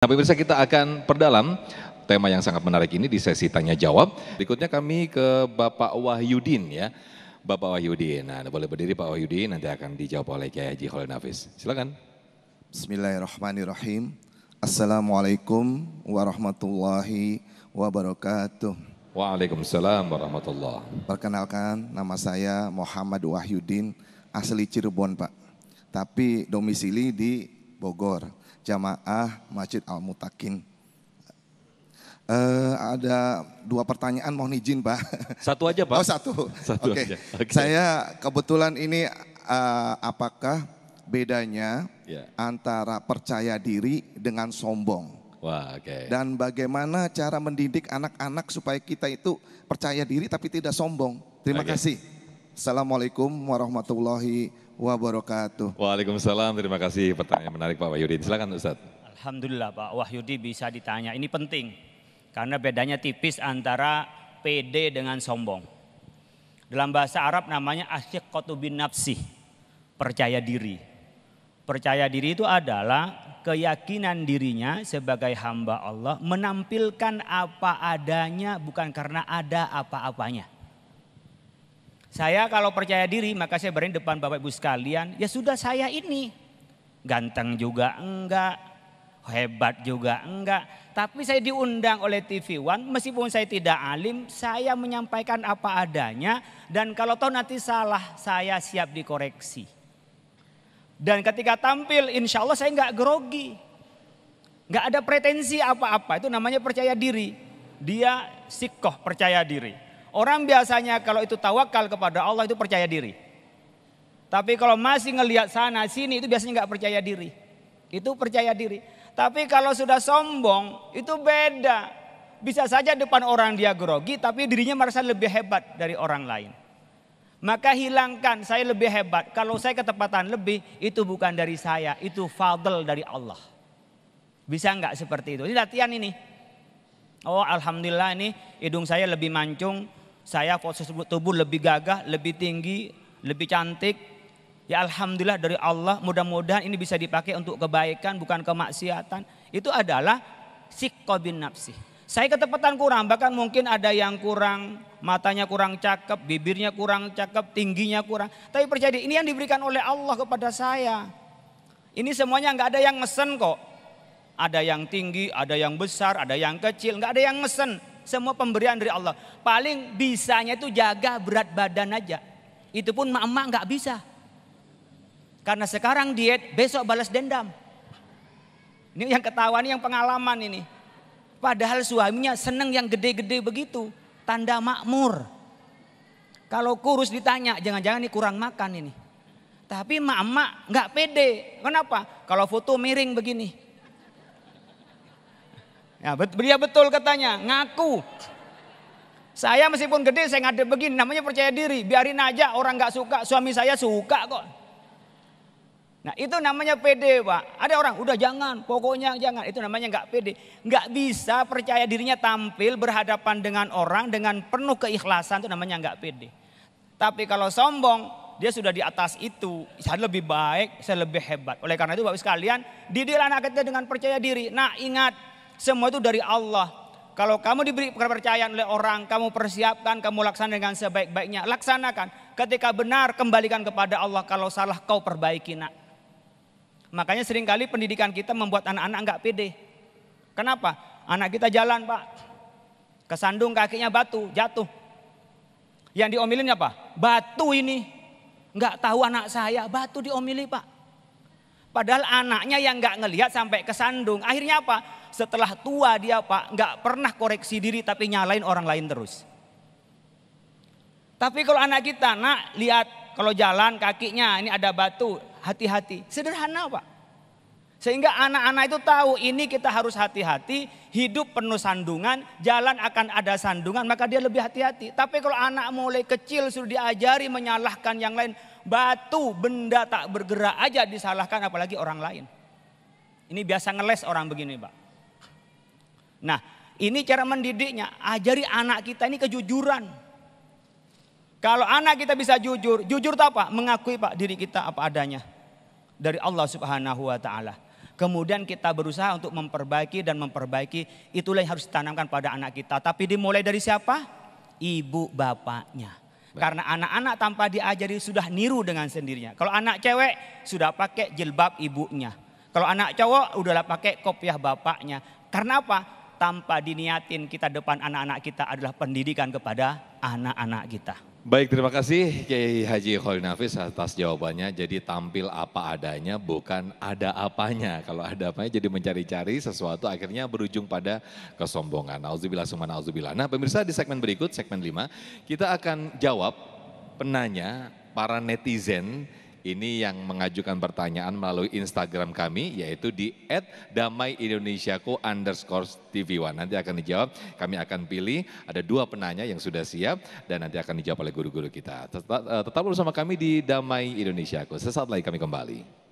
Nah, pemirsa, kita akan perdalam tema yang sangat menarik ini di sesi tanya jawab. Berikutnya kami ke Bapak Wahyudin ya. Bapak Wahyudin. Nah, boleh berdiri Pak Wahyudin, nanti akan dijawab oleh Kiai Haji Khalil Nafis. Silakan. Bismillahirrahmanirrahim. Assalamualaikum warahmatullahi wabarakatuh. Waalaikumsalam warahmatullahi. Perkenalkan, nama saya Muhammad Wahyudin, asli Cirebon Pak. Tapi domisili di Bogor, Jamaah Masjid Al-Mutakin. Ada dua pertanyaan, mohon izin Pak. Satu aja Pak. Oh satu. Oke. Aja. Okay. Saya kebetulan ini apakah bedanya antara percaya diri dengan sombong? Wah, oke. Dan bagaimana cara mendidik anak-anak supaya kita itu percaya diri tapi tidak sombong? Terima kasih. Assalamualaikum warahmatullahi wabarakatuh. Waalaikumsalam, terima kasih. Pertanyaan menarik Pak Wahyudin. Silakan Ustaz. Alhamdulillah Pak Wahyudi bisa ditanya. Ini penting karena bedanya tipis antara pede dengan sombong. Dalam bahasa Arab namanya asyiqqatu bin nafsi, percaya diri. Percaya diri itu adalah keyakinan dirinya sebagai hamba Allah menampilkan apa adanya bukan karena ada apa-apanya. Saya kalau percaya diri maka saya berani depan Bapak Ibu sekalian, ya sudah saya ini. Ganteng juga enggak, hebat juga enggak. Tapi saya diundang oleh TV One, meskipun saya tidak alim, saya menyampaikan apa adanya. Dan kalau tahu nanti salah, saya siap dikoreksi. Dan ketika tampil insya Allah saya enggak grogi. Enggak ada pretensi apa-apa, itu namanya percaya diri. Dia sikoh percaya diri. Orang biasanya kalau itu tawakal kepada Allah itu percaya diri. Tapi kalau masih ngelihat sana sini itu biasanya nggak percaya diri. Itu percaya diri. Tapi kalau sudah sombong itu beda. Bisa saja depan orang dia grogi tapi dirinya merasa lebih hebat dari orang lain. Maka hilangkan saya lebih hebat. Kalau saya ketepatan lebih itu bukan dari saya. Itu fadl dari Allah. Bisa nggak seperti itu? Ini latihan ini. Oh alhamdulillah ini hidung saya lebih mancung. Saya postur tubuh lebih gagah, lebih tinggi, lebih cantik. Ya alhamdulillah dari Allah, mudah-mudahan ini bisa dipakai untuk kebaikan bukan kemaksiatan. Itu adalah siqqah bin nafsi. Saya ketepatan kurang, bahkan mungkin ada yang kurang, matanya kurang cakep, bibirnya kurang cakep, tingginya kurang. Tapi percaya ini yang diberikan oleh Allah kepada saya. Ini semuanya nggak ada yang mesen kok. Ada yang tinggi, ada yang besar, ada yang kecil, nggak ada yang mesen. Semua pemberian dari Allah. Paling bisanya itu jaga berat badan aja. Itu pun emak-emak nggak bisa. Karena sekarang diet, besok balas dendam. Ini yang ketahuan, yang pengalaman ini. Padahal suaminya seneng yang gede-gede begitu. Tanda makmur. Kalau kurus ditanya, jangan-jangan ini kurang makan ini. Tapi emak-emak nggak pede. Kenapa? Kalau foto miring begini. Ya, dia betul katanya, ngaku. Saya meskipun gede saya ngadep begini, namanya percaya diri. Biarin aja orang gak suka, suami saya suka kok. Nah itu namanya pede Pak. Ada orang udah jangan, pokoknya jangan. Itu namanya gak pede. Gak bisa percaya dirinya tampil berhadapan dengan orang dengan penuh keikhlasan, itu namanya gak pede. Tapi kalau sombong, dia sudah di atas itu. Saya lebih baik, saya lebih hebat. Oleh karena itu Bapak sekalian, didik anak kita dengan percaya diri. Nah ingat, semua itu dari Allah. Kalau kamu diberi kepercayaan oleh orang, kamu persiapkan, kamu laksanakan dengan sebaik-baiknya. Laksanakan. Ketika benar, kembalikan kepada Allah. Kalau salah, kau perbaiki nak. Makanya seringkali pendidikan kita membuat anak-anak enggak pede. Kenapa? Anak kita jalan Pak. Kesandung kakinya batu, jatuh. Yang diomelin apa? Batu ini. Enggak tahu anak saya, batu diomeli Pak. Padahal anaknya yang enggak ngelihat sampai kesandung. Akhirnya apa? Setelah tua dia Pak nggak pernah koreksi diri tapi nyalain orang lain terus. Tapi kalau anak kita nak lihat kalau jalan kakinya ini ada batu, hati-hati. Sederhana Pak. Sehingga anak-anak itu tahu ini kita harus hati-hati, hidup penuh sandungan, jalan akan ada sandungan maka dia lebih hati-hati. Tapi kalau anak mulai kecil sudah diajari menyalahkan yang lain, batu benda tak bergerak aja disalahkan apalagi orang lain. Ini biasa ngeles orang begini Pak. Nah ini cara mendidiknya, ajari anak kita ini kejujuran. Kalau anak kita bisa jujur itu apa? Mengakui Pak diri kita apa adanya. Dari Allah Subhanahu wa ta'ala. Kemudian kita berusaha untuk memperbaiki dan memperbaiki. Itulah yang harus ditanamkan pada anak kita. Tapi dimulai dari siapa? Ibu bapaknya. Karena anak-anak tanpa diajari sudah niru dengan sendirinya. Kalau anak cewek sudah pakai jilbab ibunya. Kalau anak cowok udahlah pakai kopiah bapaknya. Karena apa? Tanpa diniatin kita depan anak-anak kita adalah pendidikan kepada anak-anak kita. Baik, terima kasih Kiai Haji Khalil Nafis atas jawabannya. Jadi tampil apa adanya, bukan ada apanya. Kalau ada apanya jadi mencari-cari sesuatu akhirnya berujung pada kesombongan. Nauzubillah summa nauzubillah. Nah pemirsa, di segmen berikut, segmen 5, kita akan jawab penanya para netizen ini yang mengajukan pertanyaan melalui Instagram kami, yaitu di @damaiindonesiaku_tv1. Nanti akan dijawab, kami akan pilih, ada 2 penanya yang sudah siap dan nanti akan dijawab oleh guru-guru kita. Tetap bersama kami di Damai Indonesiaku, sesaat lagi kami kembali.